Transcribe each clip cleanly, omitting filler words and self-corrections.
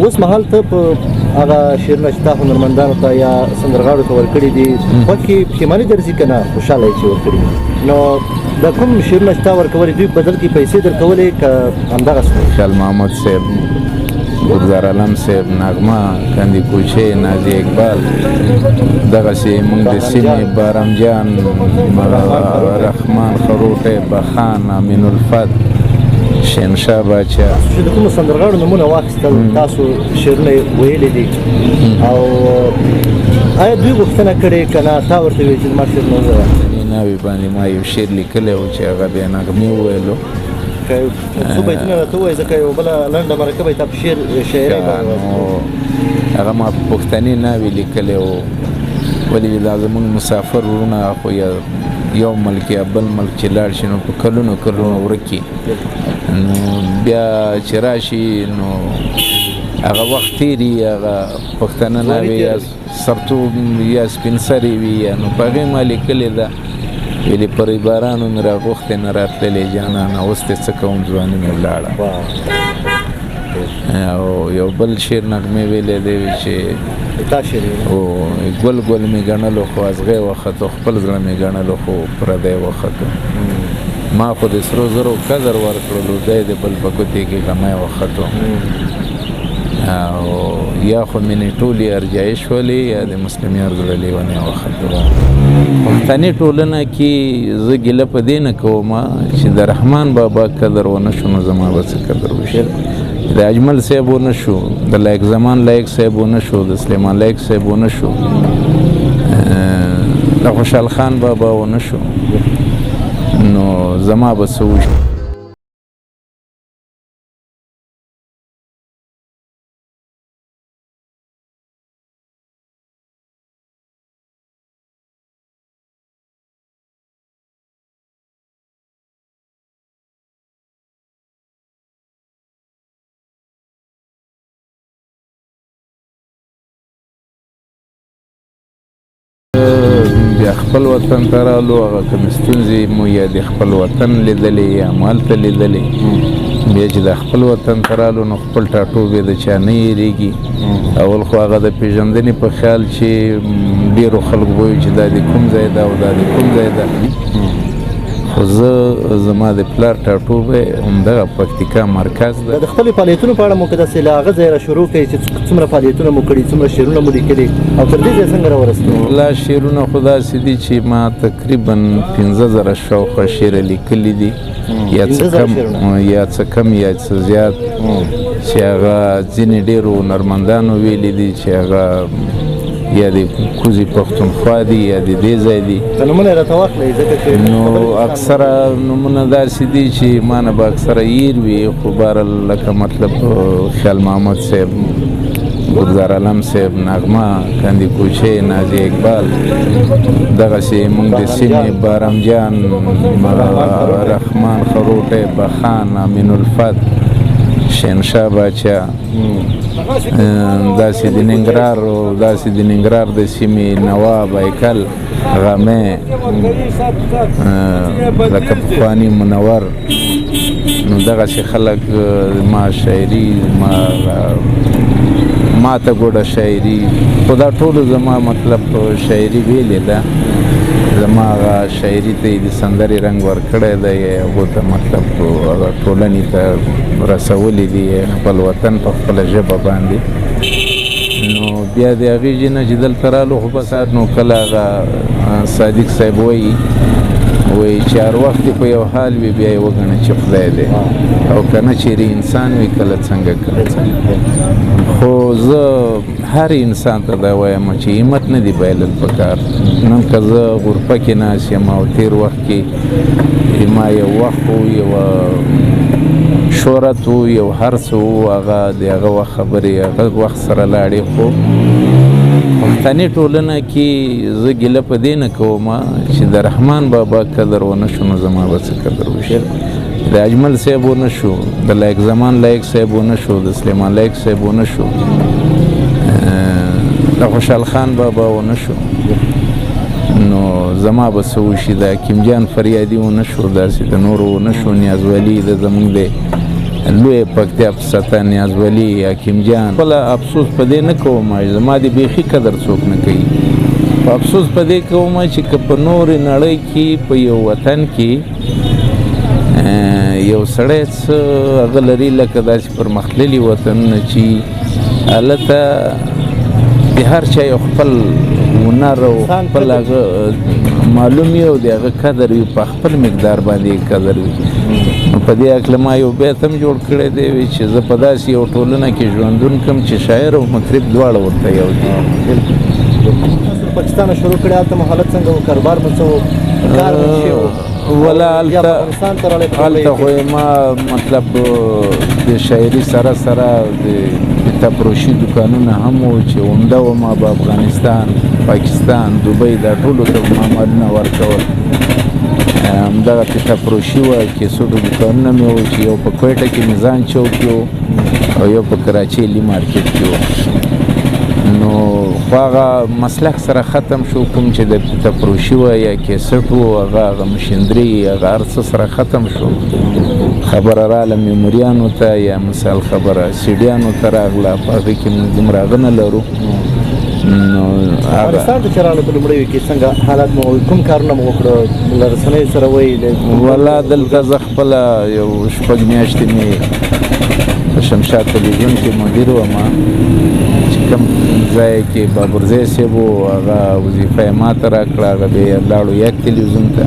اوس مهال ته په هغه شعرونه چې تا هنرمندانو ته یا سندرغاړو ته ورکړي دي خوښ کې پښیماني درځي که نه خوشحاله یې چې ورکړي نو د کوم شعرونه چې تا ورکولې دوی بدل کې پیسې درکولې که همدغسې خیال محمد صاحب، گلزار علم صاحب، نغمه، کندي کوچې، نازي اقبال، دغسې موږ د سیمې بارم جان، رحمان خروټی، بخان، امین الفت، شهنشاه باچا. چې د کومو سندرغاړو نومونه واخیستل تاسو شعرونه یې ویلي دي او آیا دوی غوښتنه کړې که نه تا ورته ویل چې زما شعرونه ووایه؟ ناوې باندې ما یو شعر لیکلی و چې هغه بیا نغمې وویلو. که څو بیتونه راته ووایې ځکه یو بله لنډه مرکه به یې تا په شاعرۍ هغه ما پښتني ناوې لیکلی و، ولې دا زموږ مسافر وروڼه خو یو ملک یا بل ملک چې لاړ شي نو په کلونو کلونو ورک نو بیا چې راشي نو هغه وخت تېري، هغه پښتنه ناوې یا سرتوب یا سپین سرې وي یا نو په هغې ما لیکلې ده ویلې پرې بارانو مې راغوښتې نه راتللې جانانه اوس دې څه کوم ځواني مې ولاړه. او یو بل شعر نغمې ویلی دی چې ګل ګل مې ګڼلو خو ازغی وختو، خپل زړه مې ګڼلو خو پردی وختو، ما خو د سرو زرو قدر ورکړلو دی د بل په ګوتې کې غمی وختو. او یا خو مینې ټولې ارجایي شولې یا د مسلم یار زړه لیونی وختو. پښتني ټولنه کې زه ګیله په دې نه کوم چې د رحمان بابا قدر ونه شو نو زما به څه قدر وشي، د اجمل صاحب ونه شو، د لایق زمان لایق صاحب ونه شو، د سلیمان لایق صاحب ونه شو، د خوشحال خان بابا ونه شو، نو زما به څه وشي. بیا خپل وطن ته رالو، هغه کومې ستونزې مو یا د خپل وطن لیدلې یا مو هلته لیدلې، بیا چې د خپل وطن ته رالو نو خپل ټاټوبې د چا نه هېرېږي. اول خو هغه د پېژندنې په خیال چې ډېرو خلکو به وایي چې دا د کوم ځای ده او دا د کوم ځای ده، خو زه زما د پلار ټاټوبی همدغه پکتیکا مرکز ده. د خپلې فعالیتونو په اړه مو که داسې له هغه ځایه را شروع کړئ چې څومره فعالیتونه مو کړي، څومره شعرونه مو لیکلي او تر دې ځایه څنګه راورسېدو؟ لا شعرونه خو داسې دي چې ما تقریبا 15,000 شاوخوا شعره لیکلي دي، یا څه کم یا څه زیات، چې هغه ځینې ډېرو هنرمندانو ویلي دي چې هغه یا د کوزي پښتونخوا دي یا د دې ځای دي. نومونه یې راته واخلئ ځکه چې نو اکثره نومونه داسې دي چې ما نه به اکثره هیر وي، خو بهرحال لکه مطلب خیال محمد صاحب، گلزار علم صاحب، نغمه، کندي کوچې، نازي اقبال، دغسې موږ د سیمې بارم جان، رحمان خروټی، بخان، امین الفت، شهنشاه باچا، داسې د ننګرهار او داسې د ننګرهار د سیمې نواب، هیکل، غمی، لکه پخواني منور، نو دغسې خلک ما شاعري ما ته ګوډه شاعري خو دا ټولو زما مطلب شاعري ویلې ده، زما هغه شاعري ته یې د سندرې رنګ ورکړی دی، هغو ته مطلب هغه ټولنې ته رسولي دي خپل وطن په خپله ژبه باندې. نو بیا د هغې جنه چې دلته رالو خو بس نو کله هغه صادق صاحب وایي چې هر وخت په یو حال وي بیا یې وګڼه چې خدای دی، او که نه چیرې انسان وي کله څنګه کله څنګه. خو زه هر انسان ته دا وایم چې همت نه دی بایلل پکار. نن که زه غرفه کې ناست یم او تېر وخت کې ما یو وخت و، یو شهرت و، یو هر څه و، هغه د هغه وخت خبرې هغه وخت سره لاړې. خو پښتني ټولنه کې زه ګیله په دې نه کوم چې د رحمان بابا قدر ونه شو نو زما به څه قدر وشي، د اجمل صاحب ونه شو، د لایق زمان لایق صاحب ونه شو، د سلیمان لایق صاحب ونه شو، د خوشحال خان بابا ونه شو، نو زما به څه وشي، د حکیم جان فریادي ونه شو، داسې د نورو ونه شو، نیاز ولی د زموږ د لوی پکتیا په سطح نیاز ولی حکیم جان خپل افسوس په دې نه کوم زما د بیخي قدر څوک نه کوي افسوس په دې کوم چې په نورې نړۍ کې په یو وطن کې یو سړی څه هغه لري لکه داسې پرمختللي وطنونه چې هلته د هر چا یو خپل هنر او خپل هغه معلوم وي او د هغه قدر وي په خپل مقدار باندې قدر وي نو په دې هکله ما یو بیت هم جوړ کړی دی چې زه په داسې یو ټولنه کې ژوندون کوم چې شاعر او مطرب دواړه ورته یو دي پاکستان شروع کړی هلته مو حالت څنګه و کاروبار مو څه و کار مو څه و ولا هلته خو ما مطلب د شاعري سره سره د تفروشي دکانونه هم وو چې عمده وم په افغانستان پاکستان دوبۍ دا ټولو ته ما مالونه ورکول همدغه تفروشي وه کیسټو دکانونه مې وو چې یو په کویټه کې میزان چوک کې و او یو په کراچۍ لي مارکیټ کې و نو خو هغه مسلک سره ختم شو کوم چې د تفروشي وه یا کیسټ و هغه مشندري هغه هر څه سره ختم شو خبره راغله میموریانو ته یا مثال خبره سیډیانو ته راغله په هغې کې موږ دومره هغه نه لرو نو افغانستان ته چې راغلو په لومړیو کې څنګه حالات مو کوم کارونه مو وکړو له رسنیو سره ویل والله دلته زه خپله یو شپږ میاشتې مې په شمشاد تلویزیون کې مدیر وم چې کوم ځای کې بابرزی صاحب و هغه وظیفه یې ما ته راکړه هغه بیا لاړو یک تلویزیون ته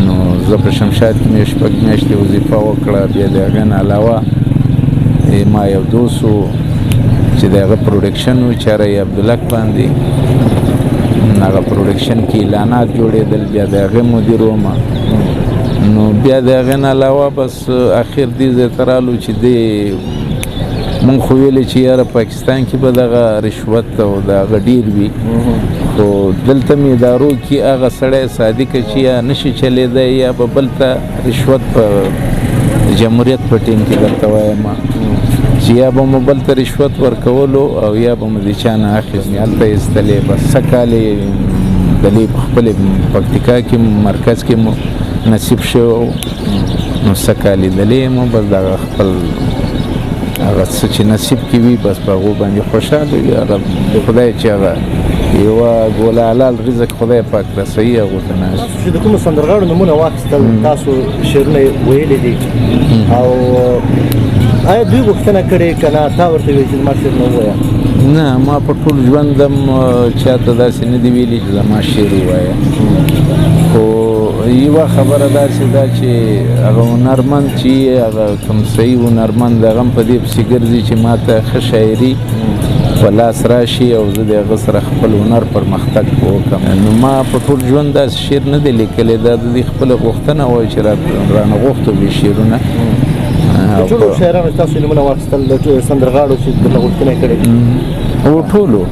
نو زه په شمشاد کې مې شپږ میاشتې وظیفه وکړه بیا د هغې نه علاوه ما یو دوست و چې د هغه پروډکشن و چاره یې عبدالک باندې هغه پروډکشن کې اعلانات جوړېدل بیا د هغې مدیر وم نو بیا د هغې نه علاوه بس اخر دې ځای ته رالو چې دې مونږ خو ویلې چې یاره پاکستان کې به دغه رشوت او د هغه ډېر وي خو دلته مې ادارو کې هغه سړی صادقه چې یا نشي چلېدی یا به بل ته رشوت په جمهوریت په ټیم کې درته وایم چې یا به مو بل ته رشوت ورکولو او یا به مو د چا نه اخیستې هلته یې ایستلې بس څه کال یې دلې په خپلې پکتیکا کې مرکز کې مو نصیب شوی نو څه کال یې دلې مو بس دغه خپل هغه څه چې نصیب کې وي بس په هغو باندې خوشحاله وي هغه خدای چې هغه یوه ګوله حلال رزق خدای پاک رسوي هغو ته نه تاسو چې د کومو سندرغاړو نومونه واخیستل تاسو شعرونه یې ویلي دي او آیا دوی غوښتنه کړې که نه تا ورته ویل چې زما شعر نه ووایه نه ما په ټول ژوند هم چاته داسې نه دي ویلي چې زما شعر ووایه خو یوه خبره داسې ده چې هغه هنرمند چې هغه کوم صحیح هنرمند هغه هم په دې پسې ګرځي چې ما ته ښه شاعري په لاس راشي او زه د هغه سره خپل هنر پرمختګ وکړم نو ما په ټول ژوند داسې شعر نه دی لیکلی دا د دې خپله غوښتنه وایي چې رانه غوښتو دې شعرونه د ټولو شاعرانو چې تاسو نومونه واخیستل د سندرغاړو چې درنه غوښتنه یې کړې او ټولو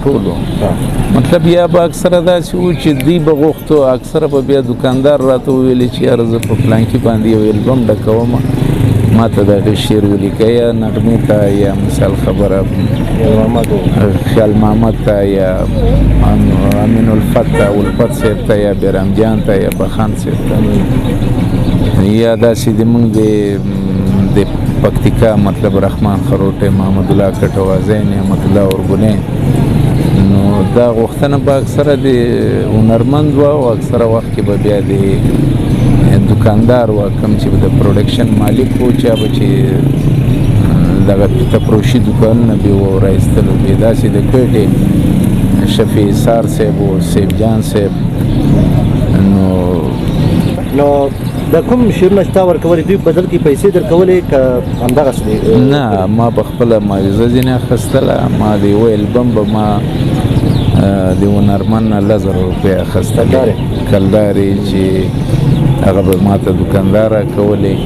مطلب یا به اکثره داسې وو چې دوی به غوښتو اکثره به بیا دوکاندار راته وویلې چې یاره زه په فلانکي باندې یو البم ډکوم ما ته د هغې شعر ولیکه یا نغمې ته یا مثال خبره خیال محمد ته یا امین الفت ته الفت صاحب ته یا بیرام جان ته یا بخان صاحب ته یا داسې د موږ د پکتیکا مطلب رحمان خروټی محمد الله کټوازی نعمت الله ارګونی نو دا غوښتنه به اکثره د هنرمند وه او اکثره وخت کې به بیا د دوکاندار و کوم چې د پروډکشن مالک و چا به چې دغه تفروشي دوکانونه به وه راایستلو بیا داسې د کویټې شفیع اسار صاحب و سیف جان صاحب نو د کوم شعرونه چې تا ورکولې دوی بدل کې پیسې درکولې که همدغسې دی نه ما به خپله معاوضه ځینې اخیستله ما د یوه البم به ما د هنرمند نه 1000 روپۍ اخیستلې کلدارې چې هغه به ما ته دوکاندار راکولې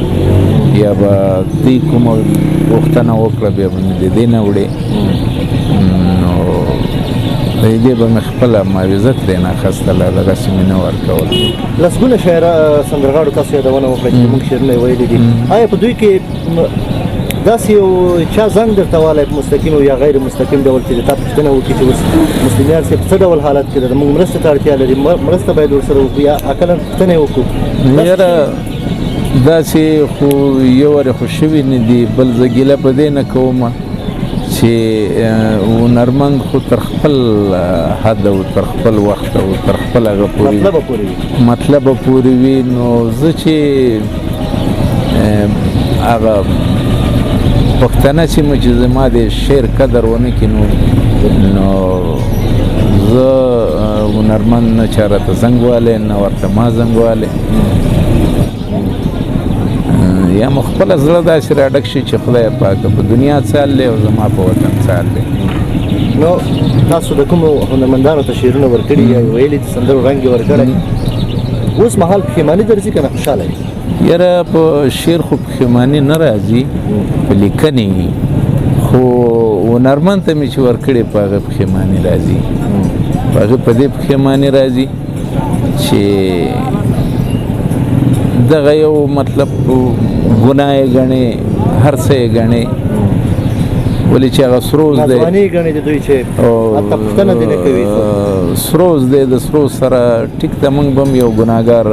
یا به دوی کومه غوښتنه وکړه بیا به مې د دې نه وړې نو د دې به مې خپله معاوضه ترېنه اخیستله دغسې مې نه ورکول لسګونه سندرغاړو تاسو یادونه وکړه چې موږ شعرونه یې ویلي دي آیا په دوی کې داسې یو چا زنګ درته والی په مستقیم او یا غیر مستقیم ډول چې د تا پوښتنه وکړي چې اوس مسلمیان صاحب څه ډول حالت کې ده موږ مرسته ته اړتیا لري مرسته باید ورسره وکړو یا اقلا پوښتنه یې وکړو یاره داسې خو یو وارې خو شوي نه دي، بل زه ګیله په دې نه کومه چې هنرمند خو تر خپل حد او تر خپل وخت او تر خپل هغه مطلبه پورې وي. نو زه چې هغه پښتنه سیمه چې زما د شعر قدر ونه کړي نو زه هنرمند نه چا راته زنګ والی نه ورته ما زنګ والی، یا مو خپله زړه داسې راډک شي چې خدای پاکه په دنیا څال دی او زما په وطن څال دی. نو تاسو د کومو هنرمندانو ته شعرونه ورکړي یا ویلي د سندرو رنګ یې ورکړی، اوس مهال پښیماني درځي که نه خوشحاله یې؟ یاره په شعر خو پښیماني نه راځي، په لیکنې خو هنرمند ته مې چې ورکړې په هغه پښیماني راځي. په هغه په دې پښیماني راځي چې دغه یو مطلب ګناه یې ګڼې، هر څه یې ګڼې، ولې چې هغه سروز دی ناځواني یې ګڼې د دوی چې حتی پوښتنه دې نه کوي. سروز دی، د سروز سره ټیک ته موږ به هم یو ګناهګار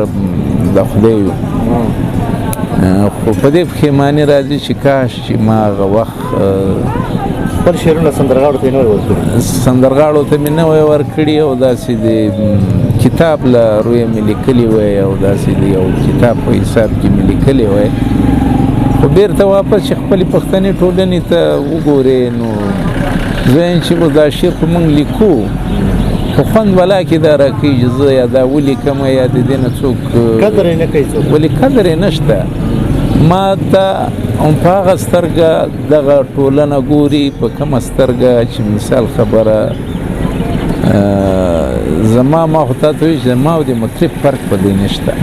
د خدای یو، خو په دې پښیماني راځي چې کاش چې ما هغه وخت خپل شعرونه سندرغاړو ته یې نه وای ورکړي. سندرغاړو ته مې نه وای ورکړي او داسې د کتاب له رویه مې لیکلي وای او داسې د یو کتاب په حساب کې مې لیکلي وای، خو بیرته واپس چې خپلې پښتنې ټولنې ته وګورې نو زه وایم چې دا شعر خو موږ لیکو، خو خوند ولا کې دا راکوي چې زه یا دا ولیکم یا د دې نه څوک قدر یې نه کوي څوک، ولې قدر یې نشته. ما ته هم په هغه سترګه دغه ټولنه ګوري، په کومه سترګه چې مثال خبره زما ما خو تا ته وایي چې زما او د مطرب فرق په دې نشته،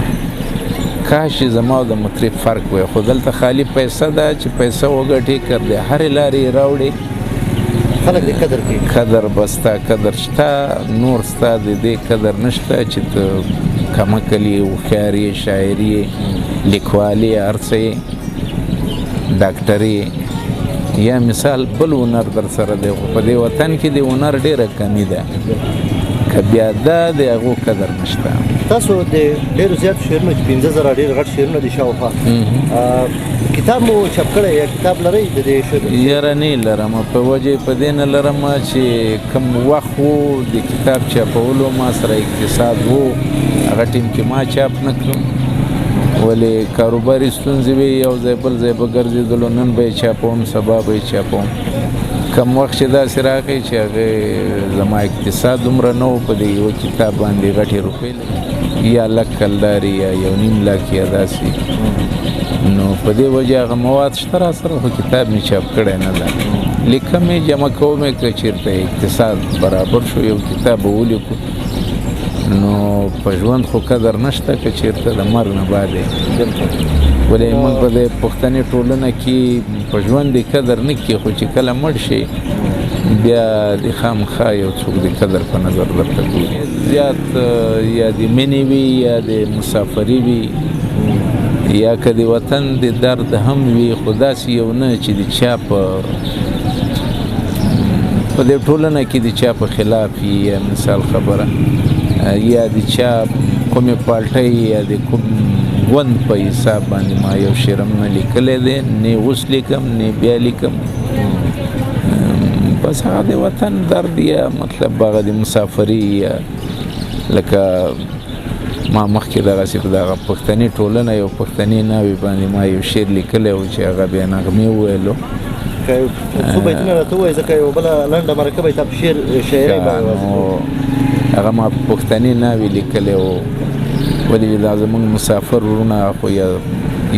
کاش چې زما او د مطرب فرق وای، خو دلته خالي پیسه ده چې پیسه وګټې کر دی هرې لارې یې راوړې، خلک دې قدر کوي. قدر بستا قدر شته، نور ستا د دې قدر نشته چې ته کمکل یې، هوښیار یې، شاعر یې، لیکوال یې، هر څه یې، ډاکټر یې، یا مثال بل هنر در سره دی، خو په دې وطن کې د هنر ډېره کمی ده، که بیا دا د هغو قدر نشته. تاسو د ډېرو زیاتو شعرونو چې 15,000 ډېر غټ شعرونه دي شاوخوا، کتاب مو چاپ کړی یا کتاب لرئ د دې شعرونو؟ یاره نه لرم، په وجه په دې نه لرم چې کوم وخت و د کتاب چاپولو ما سره اقتصاد و، هغه ټیم کې ما چاپ نه کړم، ولې کاروباري ستونزې وې، یو ځای بل ځای به ګرځېدلو، نن به یې چاپوم سبا به یې چاپوم. کم وخت چې داسې راغی چې هغې زما اقتصاد دومره نه و په دې یو کتاب باندې غټې روپۍ یا لک کلداري یا 1.5 لک یا داسې، نو په دې وجه هغه مواد شته را سره، خو کتاب مې چاپ کړی نه ده، لیکم یې جمع کوم یې که چېرته اقتصاد برابر شو یو کتاب به ولیکو، نو په ژوند خو قدر نشته که چېرته د مرګ نه بعد یې، ولې موږ په دې پښتنې ټولنه کې په ژوند د قدر نه کړي، خو چې کله مړ شي بیا د خامخا یو څوک د قدر په نظر درته ګوري. زیات یا د مینې وي یا د مسافري وي یا که د وطن د درد هم وي، خو داسې یو نه چې د چا په دې ټولنه کې د چا په خلاف وي، یا مثال خبره یا د چا کومې پالټۍ یا د کوم ګوند په حساب باندې ما یو شعر هم نه لیکلی دی، نه اوس لیکم نه بیا لیکم، بس هغه د وطن درد یا مطلب هغه د مسافري، یا لکه ما مخکې دغسې په دغه پښتني ټولنه یو پښتني ناوې باندې ما یو شعر لیکلی و چې هغه بیا نغمې وویلو. که څو بیتونه راته ووایې ځکه یو بله لنډه مرکبه یې تا په شاعرۍ هغه ما پښتني ناوې لیکلی و، ولې دا زموږ مسافر وروڼه خو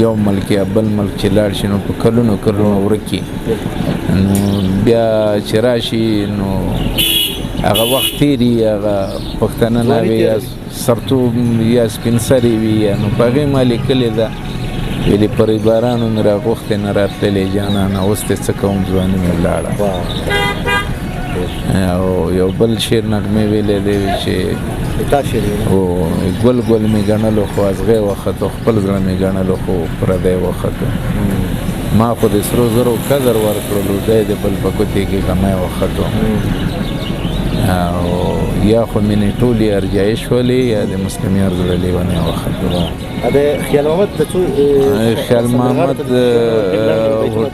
یو ملک یا بل ملک چې لاړ شي نو په کلونو کلونو ورکي، نو بیا چې راشي نو هغه وخت تېري، هغه پښتنه ناوې یا سرتوب یا سپین سرې وي، نو په هغې ما لیکلې ده، ویلې پرې بارانو مې راغوښتې نه راتللې جانانه، اوس دې څه کوم ځواني مې ولاړه. او یو بل شعر نغمې ویلی دی چې ګل ګل مې ګڼلو خو ازغی وختو، خپل زړه مې ګڼلو خو پردی وختو، ما خو د سرو زرو قدر ورکړلو، دی د بل په ګوتې کې غمی وختو. او یا خو مینې ټولې ارجایي شولې یا د مسلمي زړه لیونی وخت د خیال محمد د څو خیال محمد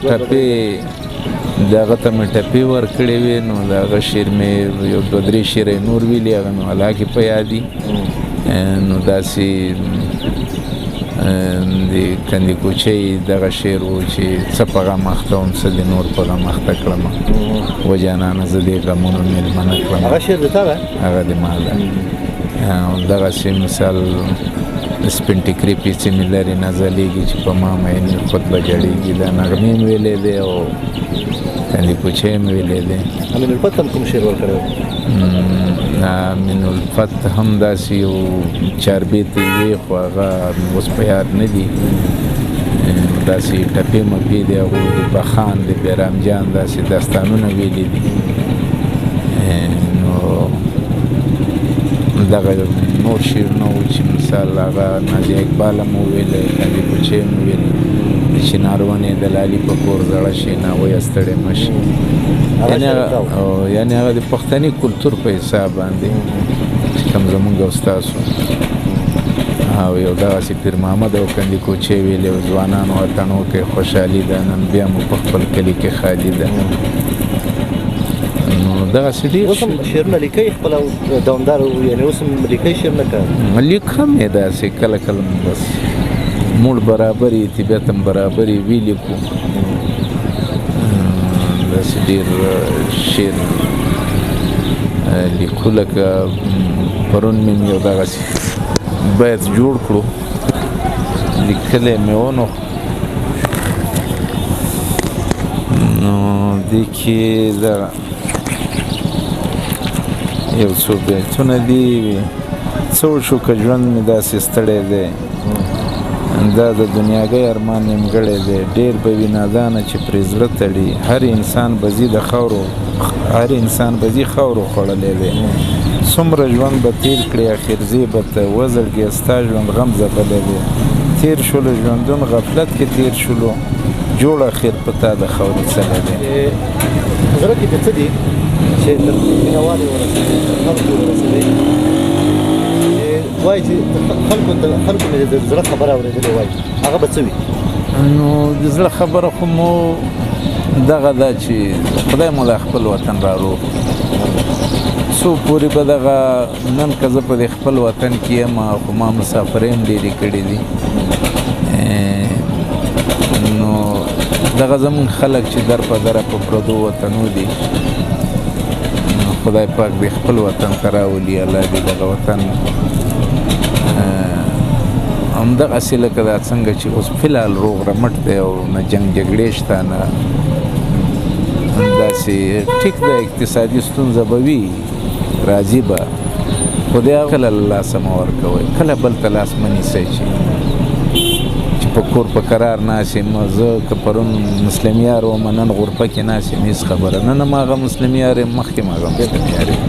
ټپې دغه ته مې ټپې ورکړې وې نو د هغه شعر مې یو دوه درې شعرې نور ویلي هغه مې هلاکې په یاد دي نو داسې د کندې کوچۍ دغه شعر و چې څه په غم اخته وم څه د نور په غم اخته کړم و جانانه زه دې غمونو مېلمنه کړم هغه شعر د تا ده هغه د ما ده دغسې مثال سپین ټیکري پیڅې مې لرې نه ځلیږي چې په ما مینې خود به جړېږي دا نغمې مې ویلی دی او کندې کوچۍ مې ویلی دی امین الفت هم کوم شعر ورکړی و امین الفت هم داسې یو چاربیتې وې خو هغه اوس په یاد نه دي داسې ټپې مپې دي هغو د بخان د بیرام جان داسې داستانونه ویلي دي نو دغه نور شعرونه و چې مثال هغه نازیه اقبال هم وویلی کندې کوچۍ هم وویلی چې نارونې د لالي په کور زړه شي ناویه ستړې مه شي یعنې هغه د پښتني کلتور په حساب باندې چې کوم زمونږ او ستاسو او یو دغسې پیر محمد او کندې کوچۍ ویلې او ځوانانو وطنو کې خوشحالي ده نن بیا مو په خپل کلي کې خالي ده نو دغسې ډېر اوس هم شعرونه لیکئ خپله دوامدار یعنې اوس هم لیکئ شعرونه که لیکم یې داسې کله کله بس موړ برابر یې طبیعت هم برابر یې وی لیکو داسې ډېر شعر لیکو لکه پرون مې یو دغسې بیت جوړ کړو لیکلی مې و نو دې کې دغه یو څو بیتونه دي څه وشو که ژوند مې داسې ستړی دی دا د دنیاګۍ ارمان نیمګړی دی ډېر به وي نادانه چې پرې زړه تړي هر انسان به ځي خاورو خوړلی دی څومره ژوند به تیر کړي اخر ځې به ته وزړګې ستا ژوند غم ځپلی دی تیر شولو ژوندون غفلت کې تیر شولو جوړ اخر په تا د خاورې څلی دی زړه کې د څه دي چې تر مینهوالې ورسېدې خلکو ورسېدې وایي چې خلکو مې د زړه خبره اورېدلې وایي هغه به څه وي نو د زړه خبره خو مو دغه ده چې خدای مو د خپل وطن را روغ څو پورې به دغه نن که زه په د خپل وطن کې یم خو ما مسافرۍ هم ډېرې کړي دي نو دغه زمونږ خلک چې در په دره په پردو وطنو دي خدای پاک دې خپل وطن ته راولي الله دې دغه وطن همدغسې لکه دا څنګه چې اوس فلحال روغ رمټ دی او نه جنګ جګړې شته نه همداسې ټیک ده اقتصادي ستونزه به وي راځي به خو د هغه کله له لاسه مه ورکوئ کله بل ته لاس مه نیسئ چې په کور په قرار ناست یم زه که پرون مسلم یار وم نن غرفه کې ناست یم هېڅ خبره نن هم هغه مسلم یار یم مخکې هم هغه مسلم یار یم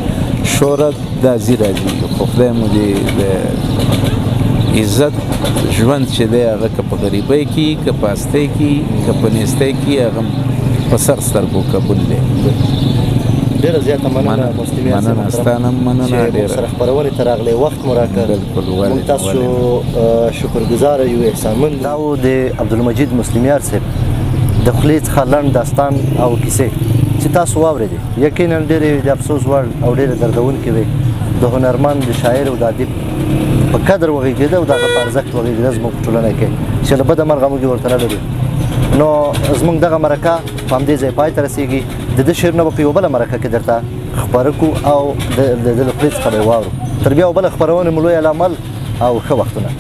شهرت دا ځي راځي خو خدای مو دې د عزت ژوند چې دی هغه که په غریبۍ کې که په هستۍ کې که په نیستۍ کې هغه په سر سترګو قبول دی ډېره زیاته مننه مسلم یار مننه ستا نه مننه چې موږ سره خپرونې ته راغلی وخت مو راکړ موږ تاسو شکرګزاره یو احسانمند دا و د عبدالمجید مسلم یار صاحب د خولې څخه لنډ داستان او کیسې چې تاسو واورېدې یقینا ډېرې د افسوس وړ او ډېرې دردونکې وې د هنرمند د شاعر او د ادیب په قدر وغږېده او د هغه په ارزښت وغږېده زموږ په ټولنه کې چې له بده مرغه موږ ورته نه لرو نو زموږ دغه مرکه په همدې ځای پای ته رسېږي د ده شعرونه به په یوه بله مرکه کې درته خپاره کړو او د ده له خولې څخه به یې واورو تر بیا یو بله خپرونې مو لوی العمل او ښه وختونه